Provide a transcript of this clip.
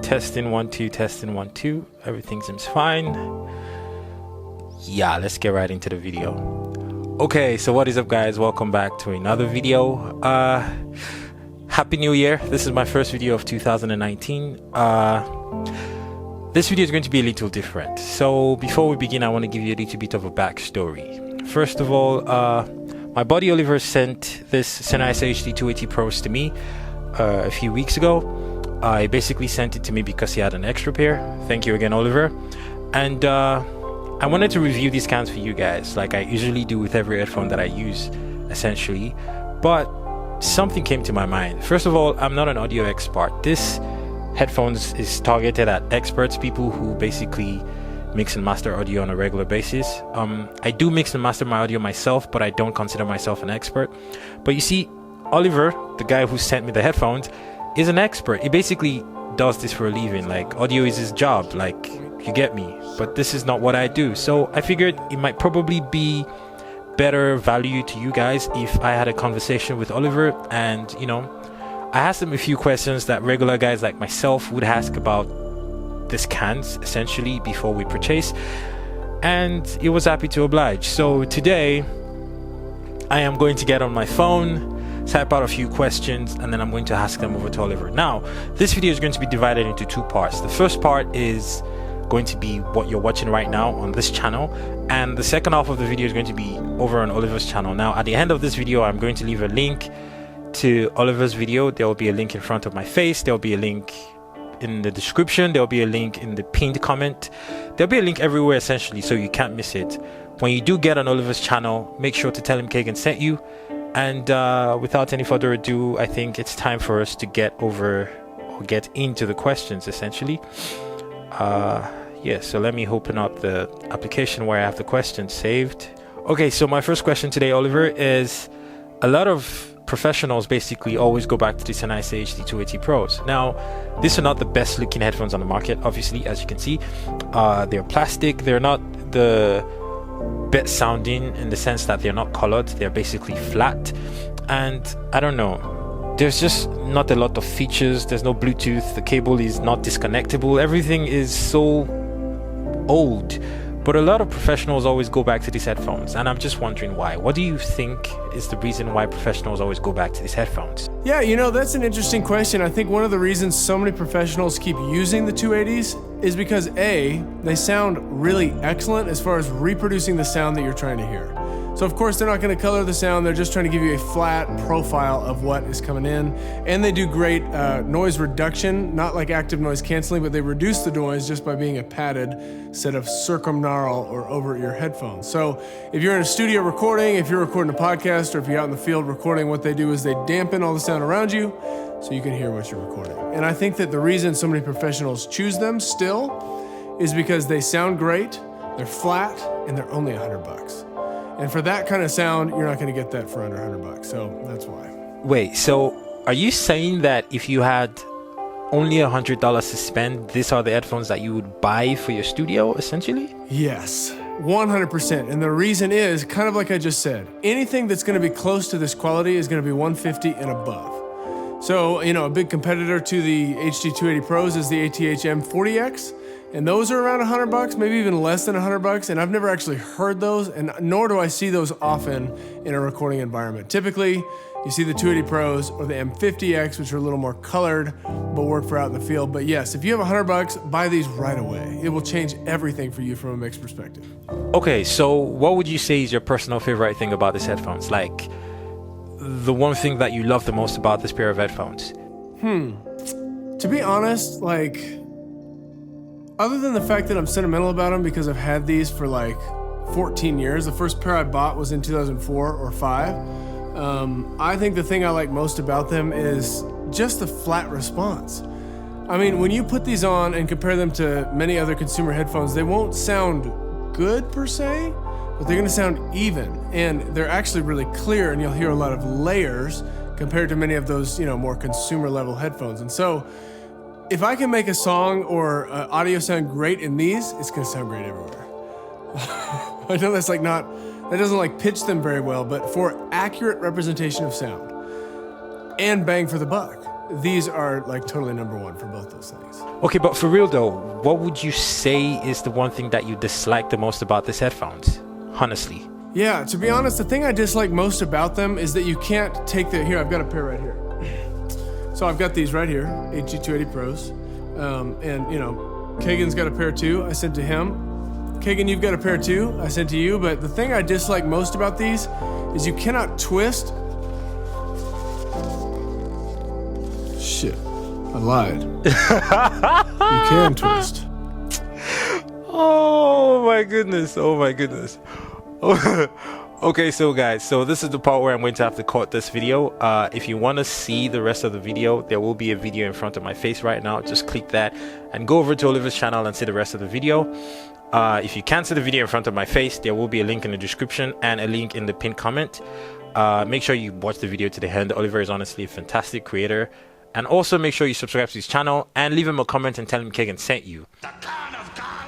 Testing 1 2, testing 1 2. Everything seems fine. Yeah, let's get right into the video. Okay, so what is up, guys? Welcome back to another video. Happy New Year. This is my first video of 2019. This video is going to be a little different. So before we begin, I want to give you a little bit of a backstory. First of all, my buddy Oliver sent this Sennheiser HD280 Pros to me a few weeks ago. He basically sent it to me because he had an extra pair. Thank you again, Oliver. And I wanted to review these cans for you guys, like I usually do with every headphone that I use, essentially. But something came to my mind. First of all, I'm not an audio expert. This headphones is targeted at experts, people who basically mix and master audio on a regular basis. I do mix and master my audio myself, but I don't consider myself an expert. But you see, Oliver, the guy who sent me the headphones, is an expert. He basically does this for a living. Like, audio is his job, like, you get me. But this is not what I do. So I figured it might probably be better value to you guys if I had a conversation with Oliver, and you know, I asked him a few questions that regular guys like myself would ask about these cans, essentially, before we purchase, and he was happy to oblige. So today I am going to get on my phone, type out a few questions, and then I'm going to ask them over to Oliver. Now, this video is going to be divided into two parts. The first part is going to be what you're watching right now on this channel, and the second half of the video is going to be over on Oliver's channel. Now, at the end of this video, I'm going to leave a link to Oliver's video. There will be a link in front of my face. There will be a link in the description. There will be a link in the pinned comment. There'll be a link everywhere, essentially, so you can't miss it. When you do get on Oliver's channel, make sure to tell him Kagan sent you. And without any further ado, I think it's time for us to get into the questions, essentially. Yeah, so let me open up the application where I have the questions saved. Okay, so my first question today, Oliver, is a lot of professionals basically always go back to the Sennheiser HD280 Pros. Now, these are not the best looking headphones on the market, obviously, as you can see. They're plastic. They're not the best sounding in the sense that they're not colored. They're basically flat. And I don't know, there's just not a lot of features. There's no Bluetooth. The cable is not disconnectable. Everything is so old. But a lot of professionals always go back to these headphones, and I'm just wondering why. What do you think is the reason why professionals always go back to these headphones? Yeah, you know, that's an interesting question. I think one of the reasons so many professionals keep using the 280s is because A, they sound really excellent as far as reproducing the sound that you're trying to hear. So of course they're not going to color the sound, they're just trying to give you a flat profile of what is coming in. And they do great noise reduction, not like active noise canceling, but they reduce the noise just by being a padded set of circumnaural or over-ear headphones. So if you're in a studio recording, if you're recording a podcast, or if you're out in the field recording, what they do is they dampen all the sound around you so you can hear what you're recording. And I think that the reason so many professionals choose them still is because they sound great, they're flat, and they're only $100. And for that kind of sound, you're not going to get that for under $100. So that's why. Wait, so are you saying that if you had only $100 to spend, these are the headphones that you would buy for your studio, essentially? Yes, 100%. And the reason is, kind of like I just said, anything that's going to be close to this quality is going to be $150 and above. So, you know, a big competitor to the HD280 Pros is the ATH M40X. And those are around $100, maybe even less than $100. And I've never actually heard those, and nor do I see those often in a recording environment. Typically, you see the 280 Pros or the M50X, which are a little more colored, but work for out in the field. But yes, if you have $100, buy these right away. It will change everything for you from a mix perspective. Okay, so what would you say is your personal favorite thing about these headphones? Like, the one thing that you love the most about this pair of headphones? To be honest, like, other than the fact that I'm sentimental about them because I've had these for like 14 years. The first pair I bought was in 2004 or 5. I think the thing I like most about them is just the flat response. I mean, when you put these on and compare them to many other consumer headphones, they won't sound good per se, but they're gonna sound even. And they're actually really clear, and you'll hear a lot of layers compared to many of those, you know, more consumer level headphones. And so, if I can make a song or audio sound great in these, it's gonna sound great everywhere. I know that's like not, that doesn't like pitch them very well, but for accurate representation of sound and bang for the buck, these are like totally number one for both those things. Okay, but for real though, what would you say is the one thing that you dislike the most about these headphones? Honestly. Yeah, to be honest, the thing I dislike most about them is that you can't take the, here, I've got a pair right here. So I've got these right here, HD280 Pros. And you know, Kagan's got a pair too, I sent to him. Kagan, you've got a pair too, I sent to you. But the thing I dislike most about these is you cannot twist. Shit, I lied. You can twist. Oh my goodness, oh my goodness. Okay, so guys, so this is the part where I'm going to have to cut this video. If you want to see the rest of the video, there will be a video in front of my face right now. Just click that and go over to Oliver's channel and see the rest of the video. If you can't see the video in front of my face, there will be a link in the description and a link in the pinned comment. Make sure you watch the video to the end. Oliver is honestly a fantastic creator. And also make sure you subscribe to his channel and leave him a comment and tell him Kagan sent you. The God of God.